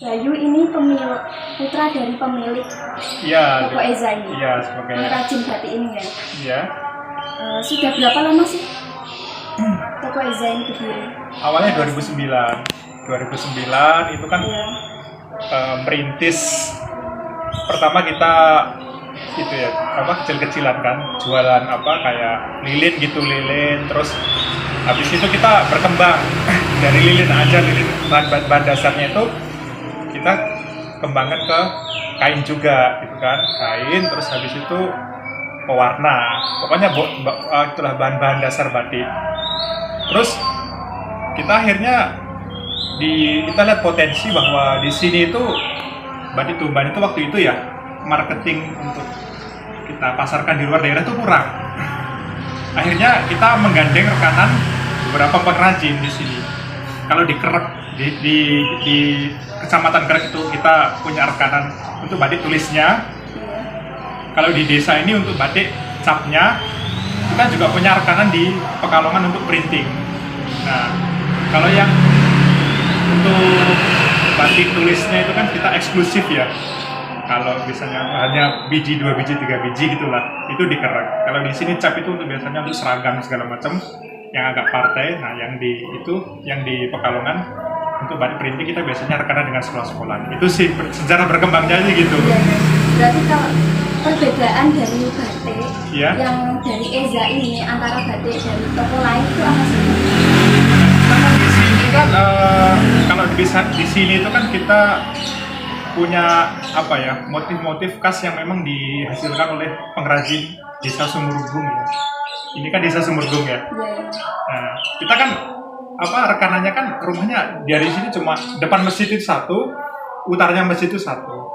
Bayu ini putra dari pemilik Iya. toko Eza ini. Iya, sebagai pengrajin batik ini ya. Iya. Sudah berapa lama sih toko Eza ini berdiri? Awalnya 2009. 2009 itu kan Iya. merintis. Pertama kita itu ya, kecil-kecilan kan, jualan kayak lilin gitu, lilin. Terus habis itu kita berkembang dari lilin aja, lilin bahan dasarnya itu kita kembangkan ke kain juga gitu kan, kain. Terus habis itu pewarna, pokoknya itulah bahan-bahan dasar batik. Terus kita akhirnya kita lihat potensi bahwa di sini itu batik Tuban itu waktu itu ya, marketing untuk kita pasarkan di luar daerah itu kurang. Akhirnya kita menggandeng rekanan beberapa pengrajin di sini. Kalau di Kerek, di Kecamatan Kerek itu kita punya rekanan untuk batik tulisnya. Kalau di desa ini untuk batik capnya, kita juga punya rekanan di Pekalongan untuk printing. Nah, kalau yang untuk batik tulisnya itu kan kita eksklusif ya. Kalau misalnya hanya biji, 2 biji, 3 biji gitulah, itu di Kerek. Kalau di sini cap itu untuk biasanya untuk seragam segala macam yang agak partai. Nah, yang di Pekalongan untuk batik printing kita biasanya rekanan dengan sekolah-sekolah. Itu sih sejarah berkembangnya aja gitu. Ya, berarti kalau perbedaan dari batik Ya. yang dari Eza ini antara batik dari toko lain itu apa sih? Karena di sini kan kalau bisa di sini itu kan kita punya motif-motif khas yang memang dihasilkan oleh pengrajin desa Sumurgung ya. Ini kan desa Sumurgung ya. Nah, kita kan rekanannya kan rumahnya dari sini cuma depan masjid itu satu, utarnya masjid itu satu.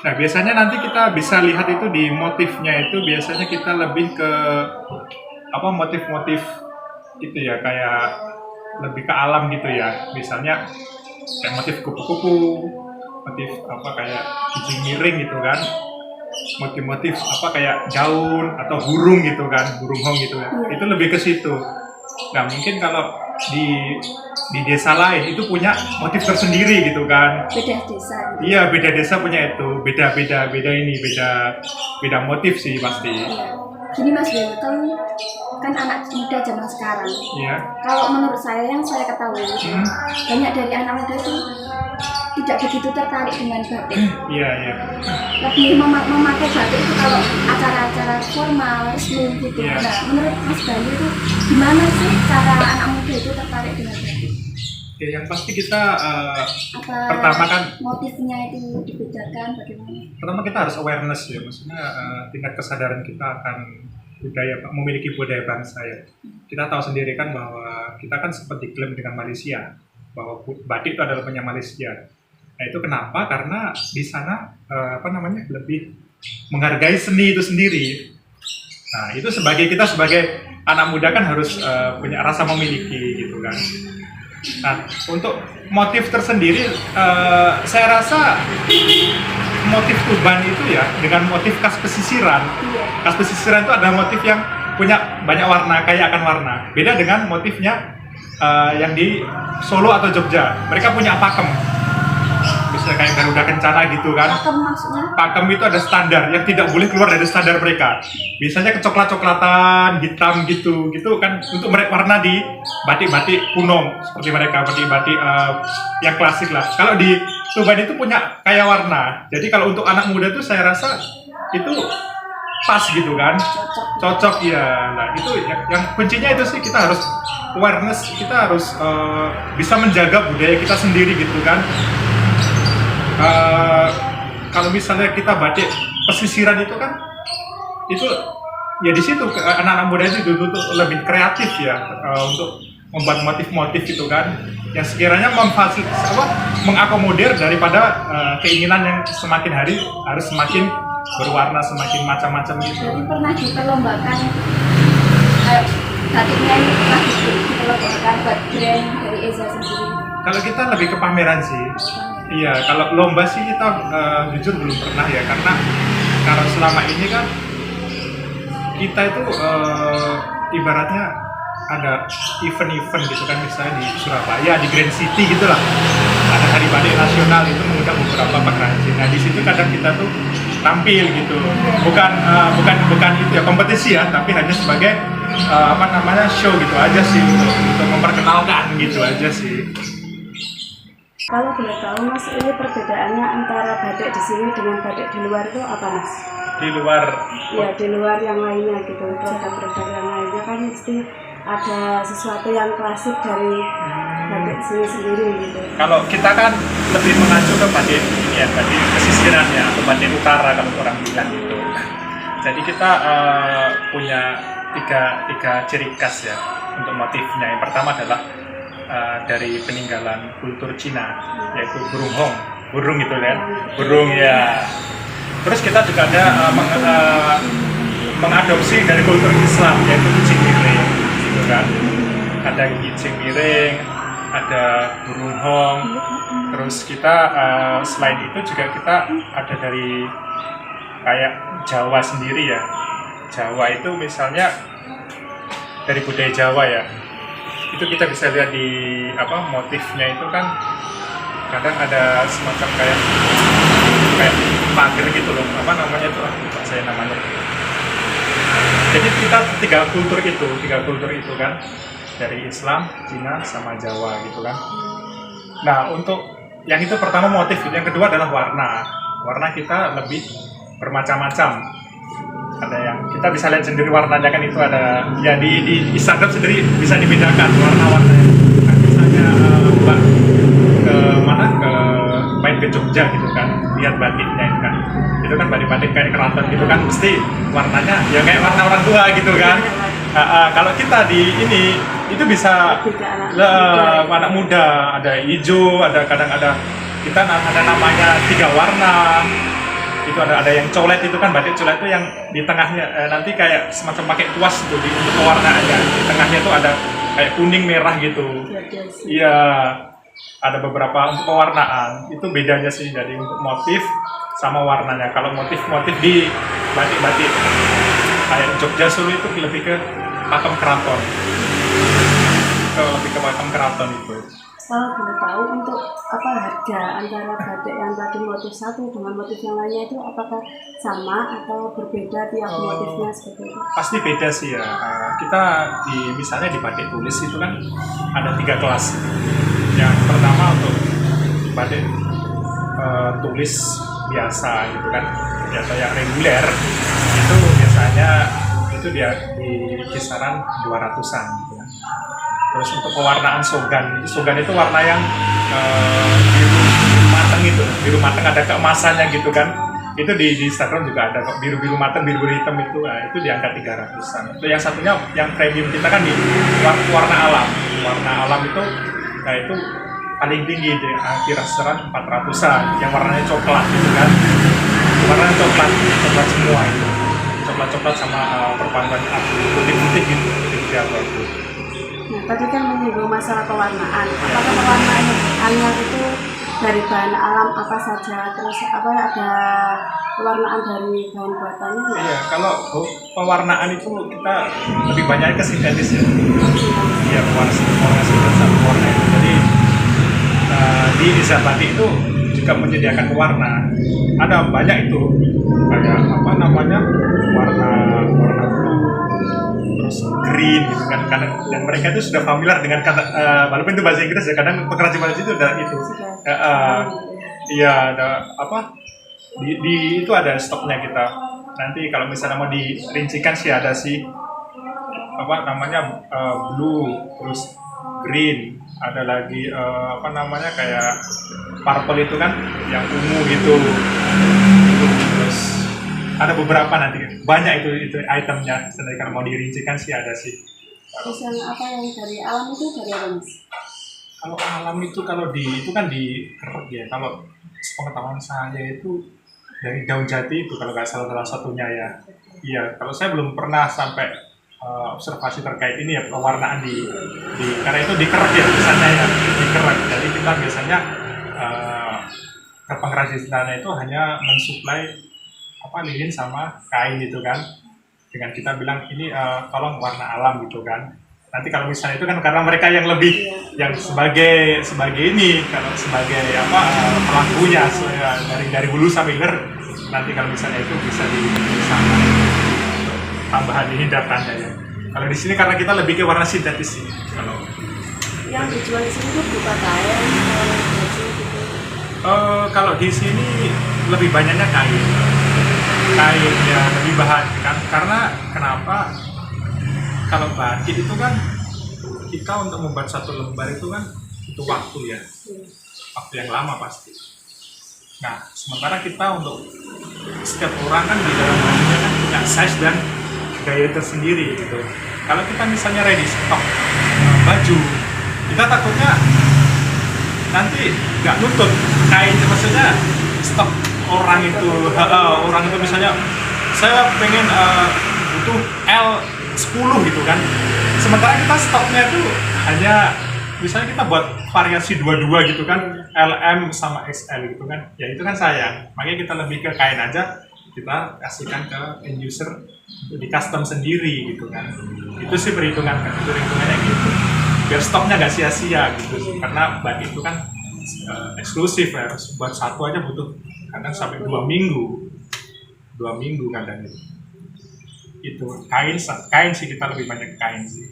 Nah, biasanya nanti kita bisa lihat itu di motifnya itu biasanya kita lebih ke motif-motif itu ya, kayak lebih ke alam gitu ya. Misalnya kayak motif kupu-kupu, motif kayak kijing miring gitu kan, motif-motif kayak daun atau burung gitu kan, burung hong gitu kan. Itu lebih ke situ. Nah, mungkin kalau di desa lain itu punya motif tersendiri gitu kan. Beda desa. Iya, beda desa punya itu, beda motif sih pasti. Iya. Gini Mas Dewo, kan anak muda zaman sekarang. Iya. Kalau menurut saya yang saya ketahui, banyak dari anak muda itu tidak begitu tertarik dengan batik. Iya. Lebih memakai batik itu kalau acara-acara formal, resmi gitu. Iya. Nah, menurut Mas Bayu itu gimana sih cara anak muda itu tertarik dengan batik? Ya, yang pasti kita Apa pertama kan motifnya itu dibedakan bagaimana? pertama kita harus awareness ya, maksudnya tingkat kesadaran kita akan memiliki budaya bangsa ya. Kita tahu sendiri kan bahwa kita kan sempat diklaim dengan Malaysia bahwa batik itu adalah punya Malaysia. Nah, itu kenapa? Karena di sana lebih menghargai seni itu sendiri. Nah, itu kita sebagai anak muda kan harus punya rasa memiliki gitu kan. Nah, untuk motif tersendiri, saya rasa motif Tuban itu ya dengan motif khas pesisiran. Khas pesisiran itu ada motif yang punya banyak warna, kaya akan warna. Beda dengan motifnya yang di Solo atau Jogja. Mereka punya pakem. Misalnya kayak Garuda Kencana gitu kan. Pakem maksudnya? Pakem itu ada standar yang tidak boleh keluar dari standar mereka. Biasanya kecoklat-coklatan, hitam gitu kan untuk mereka warna di batik-batik kuno seperti mereka, batik-batik yang klasik lah. Kalau di Tuban itu punya kaya warna. Jadi kalau untuk anak muda tuh saya rasa itu pas gitu kan. Cocok ya. Nah, itu yang kuncinya itu sih kita harus awareness, kita harus bisa menjaga budaya kita sendiri gitu kan. Kalau misalnya kita batik pesisiran itu kan itu ya di situ anak-anak muda itu lebih kreatif ya untuk membuat motif-motif gitu kan yang sekiranya mengakomodir daripada keinginan yang semakin hari harus semakin berwarna, semakin macam-macam gitu. Jadi pernah diperlombakan batiknya ini pernah diperlombakan buat brand dari Eza sendiri? Kalau kita lebih ke pameran sih. Iya, kalau lomba sih kita jujur belum pernah ya, karena selama ini kan kita itu ibaratnya ada event-event gitu kan, misalnya di Surabaya, di Grand City gitu lah. ada hari batik nasional itu mengundang beberapa pengrajin. Nah di situ kadang kita tuh tampil gitu, bukan itu ya kompetisi ya, tapi hanya sebagai show gitu aja sih, untuk memperkenalkan gitu aja sih. Kalau boleh tahu Mas, ini perbedaannya antara batik di sini dengan batik di luar itu apa Mas? Di luar? Ya di luar yang lainnya gitu, produk-produk yang lainnya kan mesti ada sesuatu yang klasik dari batik sini sendiri gitu. Kalau kita kan lebih mengacu ke batik ya, batik pesisiran ya, atau batik utara kalau orang bilang gitu. Jadi kita punya tiga ciri khas ya untuk motifnya. Yang pertama adalah dari peninggalan kultur Cina, yaitu burung gitu kan, burung ya. Terus kita juga ada mengadopsi dari kultur Islam, yaitu kucing miring gitu kan. Ada kucing miring, ada burung hong. Terus kita selain itu juga kita ada dari kayak Jawa sendiri ya. Jawa itu misalnya dari budaya Jawa ya, itu kita bisa lihat di motifnya itu kan kadang ada semacam kayak pagar gitu loh, saya namanya. Jadi kita tiga kultur itu kan, dari Islam, Cina, sama Jawa gitu kan. Nah untuk yang itu pertama motif, yang kedua adalah warna kita lebih bermacam-macam. Ada yang kita bisa lihat sendiri warnanya kan, itu ada ya di Instagram sendiri bisa dibedakan warna-warnanya. Kan misalnya mbak main ke Jogja gitu kan, lihat batiknya itu kan batik-batik kayak keraton gitu kan, mesti warnanya ya kayak warna orang tua gitu kan. Kalau kita di ini itu bisa anak muda, ada hijau, kadang ada kita ada namanya 3 warna. Itu ada yang colet, itu kan batik colet itu yang di tengahnya nanti kayak semacam pakai kuas tuh untuk pewarnaannya. Di tengahnya tuh ada kayak kuning merah gitu. Iya, ada beberapa untuk pewarnaan. Itu bedanya sih dari untuk motif sama warnanya. Kalau motif di batik-batik kayak Jogja Solo itu lebih ke pakem keraton. Itu. Kalau boleh tahu untuk harga antara batik yang tadi motif satu dengan motif yang lainnya itu apakah sama atau berbeda tiap motifnya seperti itu? Pasti beda sih ya. Kita misalnya di batik tulis itu kan ada 3 kelas. Yang pertama untuk batik tulis biasa gitu kan, biasa yang reguler itu biasanya itu dia di kisaran 200-an gitu kan. Terus untuk pewarnaan sogan itu warna yang biru mateng ada keemasannya gitu kan. Itu di Instagram juga ada kok, biru mateng, biru hitam itu. Nah, itu di angka 300-an. Itu yang satunya yang premium kita kan di warna alam. Warna alam itu itu paling tinggi di kisaran 400-an. Yang warnanya coklat gitu kan. Warnanya coklat semua itu. Coklat sama perpaduan putih-putih gitu. Itu Nah, tadi kan menyinggung masalah pewarnaan. Apakah pewarnaannya itu dari bahan alam apa saja? Terus ada pewarnaan dari bahan buatannya? Iya, kalau pewarnaan itu kita lebih banyak ke sintetis ya. Iya, warna sintetis satu warna itu. Jadi di Desa Batik itu juga menyediakan pewarna. Ada banyak itu kayak warna blue, terus green gitu kan, dan mereka itu sudah familiar dengan kata walaupun itu bahasa Inggris ya, kadang pengrajin itu udah itu iya ada di itu ada stoknya kita. Nanti kalau misalnya mau dirincikan sih ada sih blue, terus green, ada lagi kayak purple itu kan yang ungu gitu. Terus ada beberapa nanti, banyak itu itemnya. Sebenarnya kalau mau dirincikan sih ada sih. Terus yang dari alam itu dari apa Mas? Kalau alam itu itu kan dikerek ya. Kalau pengetahuan saya itu dari daun jati itu kalau nggak salah satunya ya. Iya, kalau saya belum pernah sampai observasi terkait ini ya, pewarnaan karena itu dikerek ya biasanya ya, dikerek. Jadi kita biasanya ke pengrajin istana itu hanya mensuplai lilin sama kain gitu kan, dengan kita bilang ini tolong warna alam gitu kan. Nanti kalau misalnya itu kan karena mereka yang lebih yang sebagai ini kalau sebagai apa pelakunya dari hulu sampai hilir, nanti kalau misalnya itu bisa disamakan tambahan ini datanya ya. Kalau di sini karena kita lebih ke warna sintetis sih. Kalau yang dijual di sini tuh berupa kain atau baju gitu. Kalau di sini lebih banyaknya kain ya, lebih bahan kan, karena kenapa? Kalau batik itu kan kita untuk membuat satu lembar itu kan itu waktu ya, waktu yang lama pasti. Nah, sementara kita untuk setiap orang kan di dalam bajunya kan punya size dan gaya tersendiri gitu. Kalau kita misalnya ready stock baju, kita takutnya nanti nggak nutut kain, maksudnya stok orang itu misalnya saya pengen butuh L10 gitu kan, sementara kita stoknya itu hanya misalnya kita buat variasi 22 gitu kan, LM sama XL gitu kan, ya itu kan sayang. Makanya kita lebih ke kain aja, kita kasihkan ke end user untuk di custom sendiri gitu kan. Itu sih perhitungannya gitu, biar stoknya nggak sia-sia gitu, karena batik itu kan eksklusif ya, harus buat satu aja butuh kadang sampai 2 minggu kadang itu kain sih, kita lebih banyak kain sih.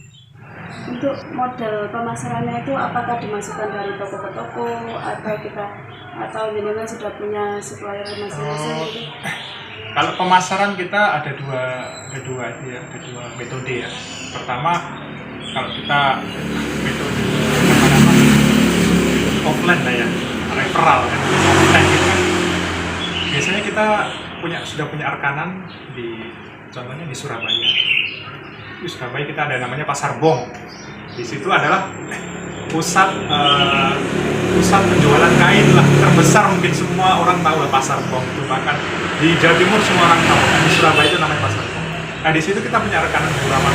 Untuk model pemasarannya itu apakah dimasukkan dari toko ke toko atau jenengan sudah punya supplier masing-masing gitu? Kalau pemasaran kita ada dua metode ya. Pertama, kalau kita metode offline lah ya, referral kan, offline gitu kan. Biasanya kita sudah punya rekanan contohnya di Surabaya. Di Surabaya kita ada namanya Pasar Bong. Di situ adalah pusat penjualan kain lah terbesar, mungkin semua orang tahu lah Pasar Bong itu, bahkan di Jawa Timur semua orang tahu. Di Surabaya itu namanya Pasar Bong. Nah di situ kita punya rekanan beberapa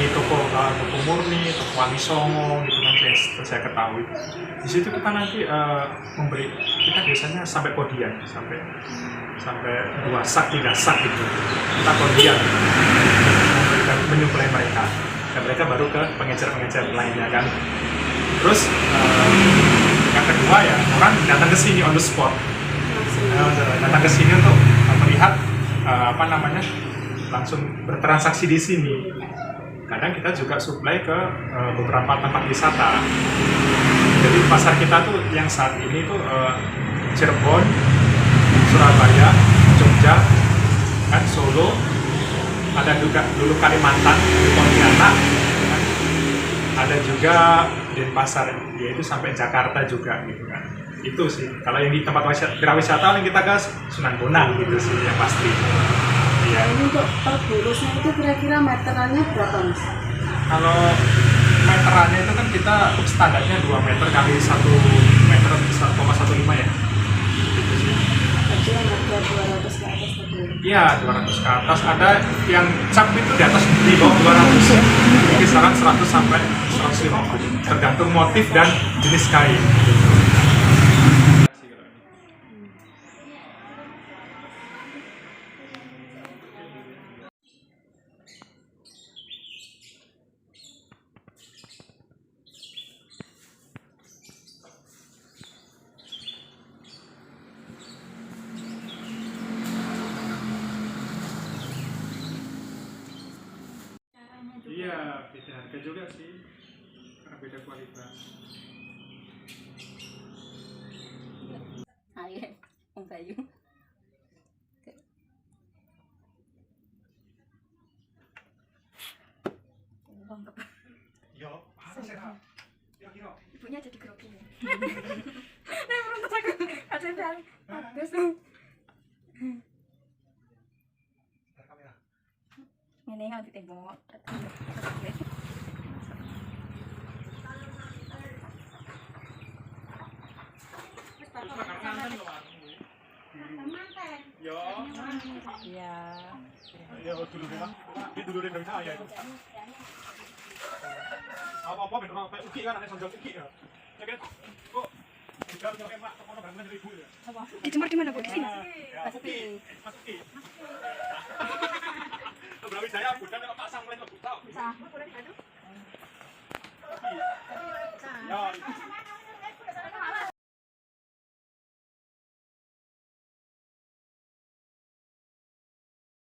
toko, ada toko Murni, toko Wangi Songo gitu kan, saya ketahui. Di situ kita nanti kita biasanya sampai podian, sampai 2 sak 3 sak gitu, kita podian menyuplai mereka, dan mereka baru ke pengecer lainnya kan. Terus yang kedua ya, orang datang ke sini on the spot, datang ke sini untuk melihat langsung bertransaksi di sini. Kadang kita juga supply ke beberapa tempat wisata. Jadi pasar kita tuh yang saat ini tuh Cirebon, Surabaya, Jogja, kan Solo, ada juga dulu Kalimantan, Pontianak, kan? Ada juga Denpasar, yaitu sampai Jakarta juga gitu kan. Itu sih. Kalau yang di tempat wisata paling kita ke Sunan Bonang gitu sih yang pasti. Iya. Ini untuk per bungkusnya itu kira-kira meterannya berapa Mas? Kalau meterannya itu kan kita standarnya 2 meter kali 1 meter 1,15 ya. Gitu sih. Berarti yang harga 200 ke atas tadi? Iya, 200 ke atas. Ada yang cap itu di atas, di bawah 200 ya. Kisaran 100 sampai 150, tergantung motif dan jenis kain. Iya, beda harga juga sih, karena beda kualitas. Ayo, Om Bayu. Yo, harus ya. Kira-kira. Ibunya jadi grogi. Nah, menurut aku ada yang bagus tuh. Kamera. Ini yang ditembok. Yo. Iya. Ya, dulu rumah. Di dulu dari saya itu. Apa-apa ben ora kayak uki kan ana sandal uki ya. Ya kan? Kok tidak punya emak ono bangunan dari ibu ya. Apa? Dijemur di mana, Bu? Di sini. Ya, uki. Mas uki. Berapa saya bukan kalau pasang lain kok tahu. boleh diaduk. Ya,